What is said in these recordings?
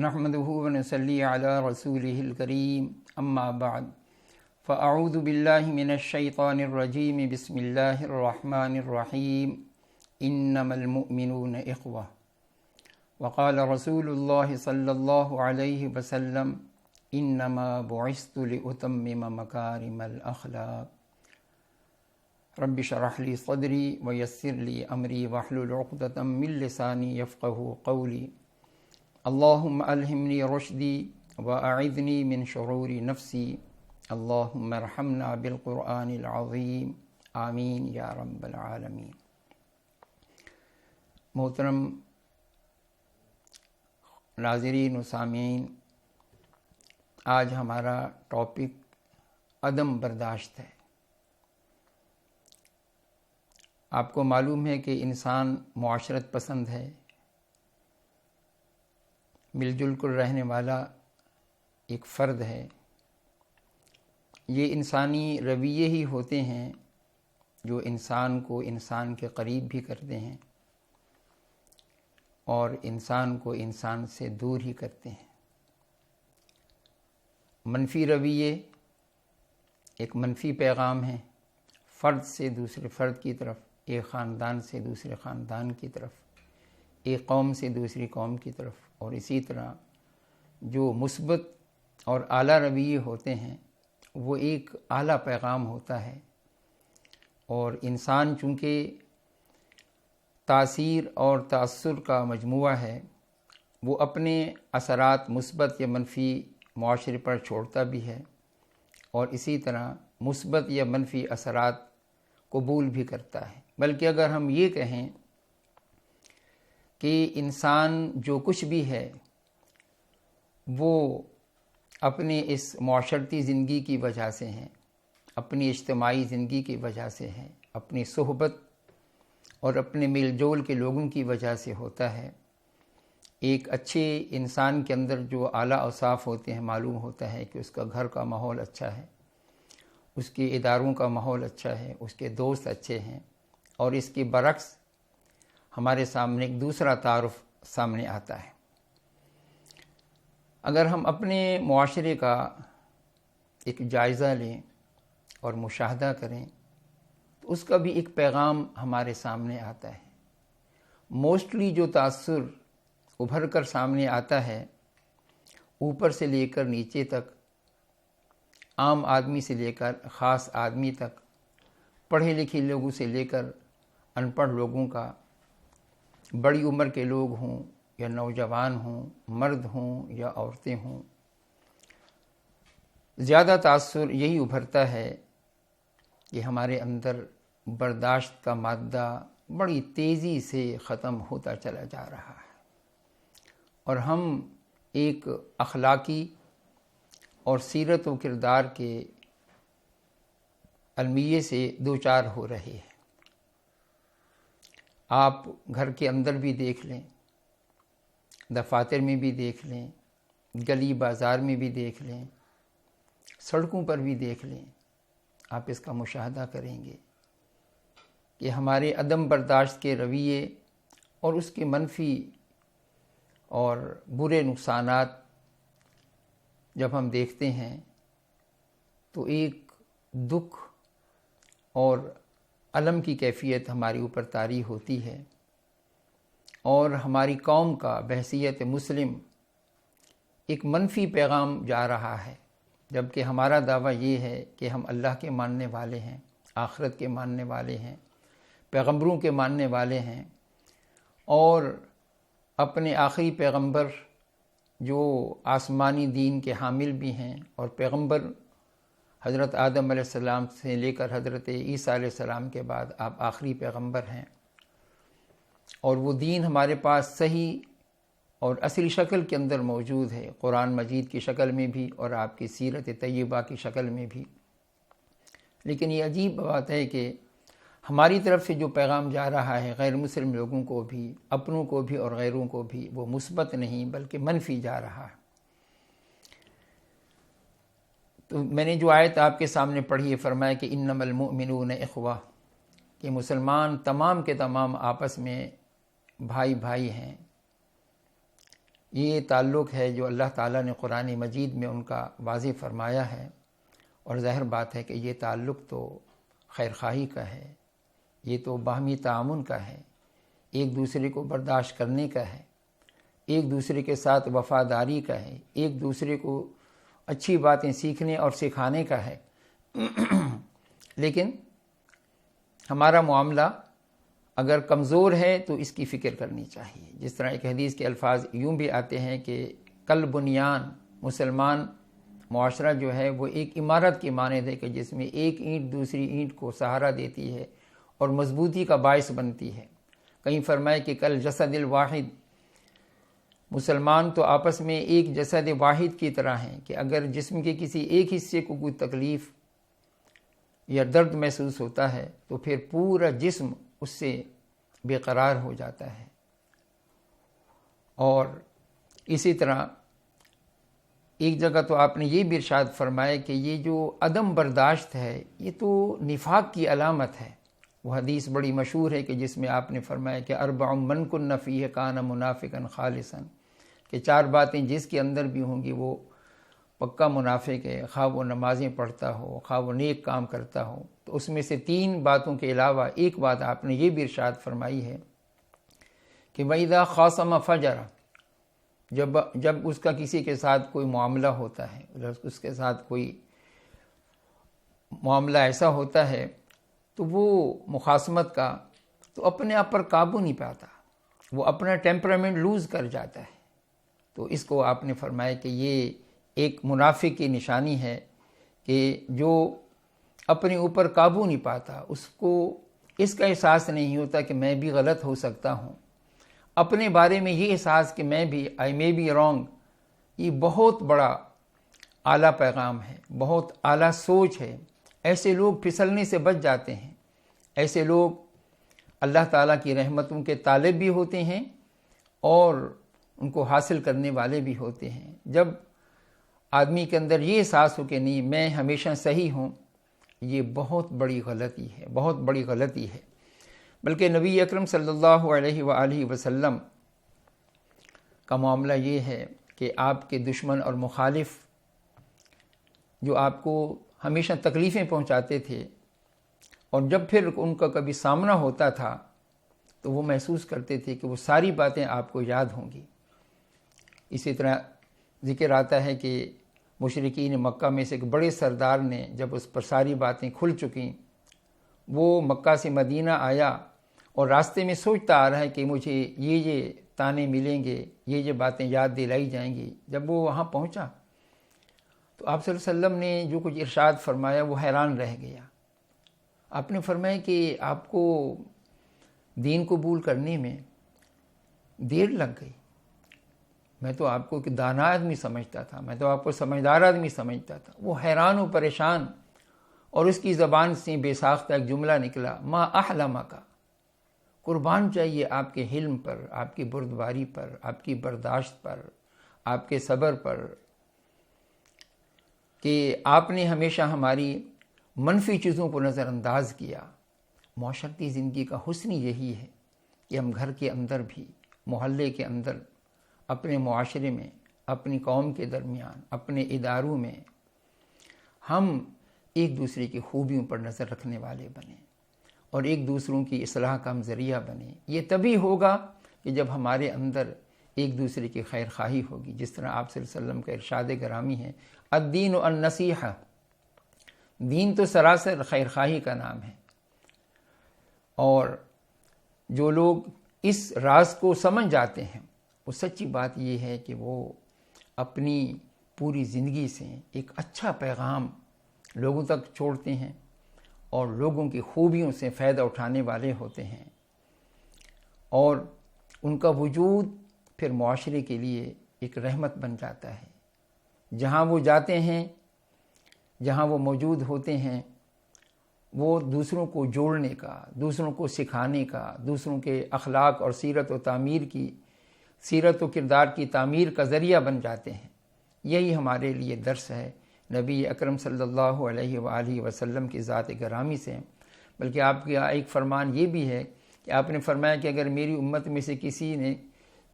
نحمده ونصلي على رسوله الكريم اما بعد فاعوذ بالله من الشيطان الرجيم بسم الله الرحمن الرحيم انما المؤمنون اخوة وقال رسول الله صلى الله عليه وسلم انما بعثت لاتمم مكارم الاخلاق رب اشرح لي صدري ويسر لي امري واحلل عقدة من لساني يفقهوا قولي اللهم الہمنی رشدی واعذنی من شرور نفسی اللهم ارحمنا بالقرآن العظیم آمین یا رب العالمین۔ محترم ناظرین و سامعین، آج ہمارا ٹاپک عدم برداشت ہے۔ آپ کو معلوم ہے کہ انسان معاشرت پسند ہے، مل جل کر رہنے والا ایک فرد ہے۔ یہ انسانی رویے ہی ہوتے ہیں جو انسان کو انسان کے قریب بھی کرتے ہیں اور انسان کو انسان سے دور ہی کرتے ہیں۔ منفی رویے ایک منفی پیغام ہے، فرد سے دوسرے فرد کی طرف، ایک خاندان سے دوسرے خاندان کی طرف، ایک قوم سے دوسری قوم کی طرف، اور اسی طرح جو مثبت اور اعلیٰ رویے ہوتے ہیں وہ ایک اعلیٰ پیغام ہوتا ہے۔ اور انسان چونکہ تاثیر اور تأثر کا مجموعہ ہے، وہ اپنے اثرات مثبت یا منفی معاشرے پر چھوڑتا بھی ہے اور اسی طرح مثبت یا منفی اثرات قبول بھی کرتا ہے۔ بلکہ اگر ہم یہ کہیں کہ انسان جو کچھ بھی ہے وہ اپنے اس معاشرتی زندگی کی وجہ سے ہے، اپنی اجتماعی زندگی کی وجہ سے ہے، اپنی صحبت اور اپنے میل جول کے لوگوں کی وجہ سے ہوتا ہے۔ ایک اچھے انسان کے اندر جو اعلیٰ اوصاف ہوتے ہیں، معلوم ہوتا ہے کہ اس کا گھر کا ماحول اچھا ہے، اس کے اداروں کا ماحول اچھا ہے، اس کے دوست اچھے ہیں، اور اس کے برعکس ہمارے سامنے ایک دوسرا تعارف سامنے آتا ہے۔ اگر ہم اپنے معاشرے کا ایک جائزہ لیں اور مشاہدہ کریں تو اس کا بھی ایک پیغام ہمارے سامنے آتا ہے۔ موسٹلی جو تاثر ابھر کر سامنے آتا ہے، اوپر سے لے کر نیچے تک، عام آدمی سے لے کر خاص آدمی تک، پڑھے لکھے لوگوں سے لے کر ان پڑھ لوگوں کا، بڑی عمر کے لوگ ہوں یا نوجوان ہوں، مرد ہوں یا عورتیں ہوں، زیادہ تاثر یہی ابھرتا ہے کہ ہمارے اندر برداشت کا مادہ بڑی تیزی سے ختم ہوتا چلا جا رہا ہے اور ہم ایک اخلاقی اور سیرت و کردار کے المیے سے دوچار ہو رہے ہیں۔ آپ گھر کے اندر بھی دیکھ لیں، دفاتر میں بھی دیکھ لیں، گلی بازار میں بھی دیکھ لیں، سڑکوں پر بھی دیکھ لیں، آپ اس کا مشاہدہ کریں گے کہ ہمارے عدم برداشت کے رویے اور اس کے منفی اور برے نقصانات جب ہم دیکھتے ہیں تو ایک دکھ اور الم کی کیفیت ہمارے اوپر طاری ہوتی ہے، اور ہماری قوم کا بحیثیت مسلم ایک منفی پیغام جا رہا ہے، جبکہ ہمارا دعویٰ یہ ہے کہ ہم اللہ کے ماننے والے ہیں، آخرت کے ماننے والے ہیں، پیغمبروں کے ماننے والے ہیں، اور اپنے آخری پیغمبر جو آسمانی دین کے حامل بھی ہیں، اور پیغمبر حضرت آدم علیہ السلام سے لے کر حضرت عیسیٰ علیہ السلام کے بعد آپ آخری پیغمبر ہیں، اور وہ دین ہمارے پاس صحیح اور اصلی شکل کے اندر موجود ہے، قرآن مجید کی شکل میں بھی اور آپ کی سیرت طیبہ کی شکل میں بھی۔ لیکن یہ عجیب بات ہے کہ ہماری طرف سے جو پیغام جا رہا ہے غیر مسلم لوگوں کو بھی، اپنوں کو بھی اور غیروں کو بھی، وہ مثبت نہیں بلکہ منفی جا رہا ہے۔ تو میں نے جو آیت آپ کے سامنے پڑھی ہے، فرمایا کہ انما المؤمنون اخوہ، کہ مسلمان تمام کے تمام آپس میں بھائی بھائی ہیں۔ یہ تعلق ہے جو اللہ تعالیٰ نے قرآن مجید میں ان کا واضح فرمایا ہے، اور ظاہر بات ہے کہ یہ تعلق تو خیر خواہی کا ہے، یہ تو باہمی تعاون کا ہے، ایک دوسرے کو برداشت کرنے کا ہے، ایک دوسرے کے ساتھ وفاداری کا ہے، ایک دوسرے کو اچھی باتیں سیکھنے اور سکھانے کا ہے۔ لیکن ہمارا معاملہ اگر کمزور ہے تو اس کی فکر کرنی چاہیے۔ جس طرح ایک حدیث کے الفاظ یوں بھی آتے ہیں کہ کل بنیان، مسلمان معاشرہ جو ہے وہ ایک عمارت کی مانند ہے کہ جس میں ایک اینٹ دوسری اینٹ کو سہارا دیتی ہے اور مضبوطی کا باعث بنتی ہے۔ کہیں فرمائے کہ کل جسد الواحد، مسلمان تو آپس میں ایک جسد واحد کی طرح ہیں کہ اگر جسم کے کسی ایک حصے کو کوئی تکلیف یا درد محسوس ہوتا ہے تو پھر پورا جسم اس سے بے قرار ہو جاتا ہے۔ اور اسی طرح ایک جگہ تو آپ نے یہ بھی ارشاد فرمایا کہ یہ جو عدم برداشت ہے یہ تو نفاق کی علامت ہے۔ وہ حدیث بڑی مشہور ہے کہ جس میں آپ نے فرمایا کہ اربع من کن فیہ کان منافقا خالصا، کہ 4 باتیں جس کے اندر بھی ہوں گی وہ پکا منافق ہے، خواہ وہ نمازیں پڑھتا ہو، خواہ وہ نیک کام کرتا ہو۔ تو اس میں سے 3 باتوں کے علاوہ ایک بات آپ نے یہ بھی ارشاد فرمائی ہے کہ وَإِذَا خَاصَمَ فَجَرَ، جب اس کا کسی کے ساتھ کوئی معاملہ ہوتا ہے، اس کے ساتھ کوئی معاملہ ایسا ہوتا ہے تو وہ مخاصمت کا تو اپنے آپ پر قابو نہیں پاتا، وہ اپنا ٹیمپرامنٹ لوز کر جاتا ہے۔ تو اس کو آپ نے فرمایا کہ یہ ایک منافق کی نشانی ہے کہ جو اپنے اوپر قابو نہیں پاتا، اس کو اس کا احساس نہیں ہوتا کہ میں بھی غلط ہو سکتا ہوں، اپنے بارے میں یہ احساس کہ میں بھی آئی مے بی رانگ۔ یہ بہت بڑا اعلیٰ پیغام ہے، بہت اعلیٰ سوچ ہے۔ ایسے لوگ پھسلنے سے بچ جاتے ہیں، ایسے لوگ اللہ تعالیٰ کی رحمتوں کے طالب بھی ہوتے ہیں اور ان کو حاصل کرنے والے بھی ہوتے ہیں۔ جب آدمی کے اندر یہ احساس ہو کہ نہیں میں ہمیشہ صحیح ہوں، یہ بہت بڑی غلطی ہے، بہت بڑی غلطی ہے۔ بلکہ نبی اکرم صلی اللہ علیہ وآلہ وسلم کا معاملہ یہ ہے کہ آپ کے دشمن اور مخالف جو آپ کو ہمیشہ تکلیفیں پہنچاتے تھے، اور جب پھر ان کا کبھی سامنا ہوتا تھا تو وہ محسوس کرتے تھے کہ وہ ساری باتیں آپ کو یاد ہوں گی۔ اسی طرح ذکر آتا ہے کہ مشرکین مکہ میں سے ایک بڑے سردار نے جب اس پر ساری باتیں کھل چکیں، وہ مکہ سے مدینہ آیا اور راستے میں سوچتا آ رہا ہے کہ مجھے یہ تانے ملیں گے، یہ باتیں یاد دلائی جائیں گی۔ جب وہ وہاں پہنچا تو آپ صلی اللہ علیہ وسلم نے جو کچھ ارشاد فرمایا وہ حیران رہ گیا۔ آپ نے فرمایا کہ آپ کو دین قبول کرنے میں دیر لگ گئی، میں تو آپ کو کہ دانا آدمی سمجھتا تھا، میں تو آپ کو سمجھدار آدمی سمجھتا تھا۔ وہ حیران و پریشان، اور اس کی زبان سے بے ساختہ ایک جملہ نکلا، ما احلمک، قربان چاہیے آپ کے حلم پر، آپ کی بردباری پر، آپ کی برداشت پر، آپ کے صبر پر، کہ آپ نے ہمیشہ ہماری منفی چیزوں کو نظر انداز کیا۔ معاشرتی زندگی کا حسن یہی ہے کہ ہم گھر کے اندر بھی، محلے کے اندر، اپنے معاشرے میں، اپنی قوم کے درمیان، اپنے اداروں میں ہم ایک دوسرے کی خوبیوں پر نظر رکھنے والے بنیں اور ایک دوسروں کی اصلاح کا ہم ذریعہ بنیں۔ یہ تبھی ہوگا کہ جب ہمارے اندر ایک دوسرے کی خیر خواہی ہوگی۔ جس طرح آپ صلی اللہ علیہ وسلم کا ارشاد گرامی ہے، الدین النصیحہ، دین تو سراسر خیر خواہی کا نام ہے۔ اور جو لوگ اس راز کو سمجھ جاتے ہیں، وہ سچی بات یہ ہے کہ وہ اپنی پوری زندگی سے ایک اچھا پیغام لوگوں تک چھوڑتے ہیں اور لوگوں کی خوبیوں سے فائدہ اٹھانے والے ہوتے ہیں، اور ان کا وجود پھر معاشرے کے لیے ایک رحمت بن جاتا ہے۔ جہاں وہ جاتے ہیں، جہاں وہ موجود ہوتے ہیں، وہ دوسروں کو جوڑنے کا، دوسروں کو سکھانے کا، دوسروں کے اخلاق اور سیرت و کردار کی تعمیر کا ذریعہ بن جاتے ہیں۔ یہی ہمارے لیے درس ہے نبی اکرم صلی اللہ علیہ وآلہ وسلم کی ذات گرامی سے۔ بلکہ آپ کا ایک فرمان یہ بھی ہے کہ آپ نے فرمایا کہ اگر میری امت میں سے کسی نے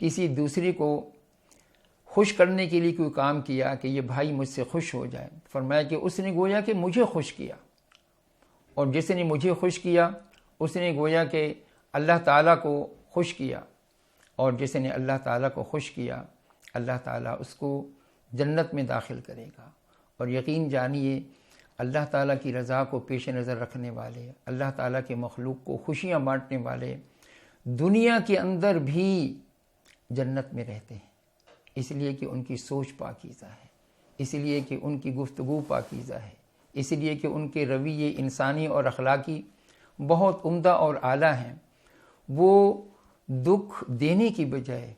کسی دوسری کو خوش کرنے کے لیے کوئی کام کیا کہ یہ بھائی مجھ سے خوش ہو جائے، فرمایا کہ اس نے گویا کہ مجھے خوش کیا، اور جس نے مجھے خوش کیا اس نے گویا کہ اللہ تعالیٰ کو خوش کیا، اور جس نے اللہ تعالیٰ کو خوش کیا اللہ تعالیٰ اس کو جنت میں داخل کرے گا۔ اور یقین جانیے اللہ تعالیٰ کی رضا کو پیش نظر رکھنے والے، اللہ تعالیٰ کے مخلوق کو خوشیاں بانٹنے والے دنیا کے اندر بھی جنت میں رہتے ہیں، اس لیے کہ ان کی سوچ پاکیزہ ہے، اس لیے کہ ان کی گفتگو پاکیزہ ہے، اس لیے کہ ان کے رویے انسانی اور اخلاقی بہت عمدہ اور اعلیٰ ہیں۔ وہ دکھ دینے کی بجائے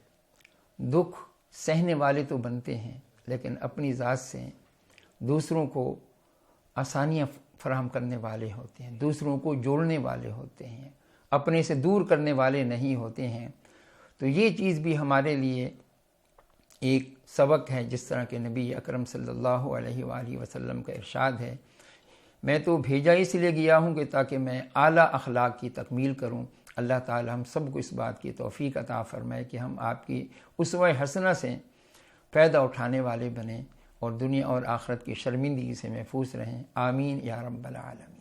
دکھ سہنے والے تو بنتے ہیں، لیکن اپنی ذات سے دوسروں کو آسانیاں فراہم کرنے والے ہوتے ہیں، دوسروں کو جوڑنے والے ہوتے ہیں، اپنے سے دور کرنے والے نہیں ہوتے ہیں۔ تو یہ چیز بھی ہمارے لیے ایک سبق ہے، جس طرح کہ نبی اکرم صلی اللہ علیہ وآلہ وسلم کا ارشاد ہے، میں تو بھیجا اس لیے گیا ہوں کہ تاکہ میں اعلیٰ اخلاق کی تکمیل کروں۔ اللہ تعالی ہم سب کو اس بات کی توفیق عطا فرمائے کہ ہم آپ کی اسوہ حسنہ سے فائدہ اٹھانے والے بنیں اور دنیا اور آخرت کی شرمندگی سے محفوظ رہیں۔ آمین یا رب العالمین۔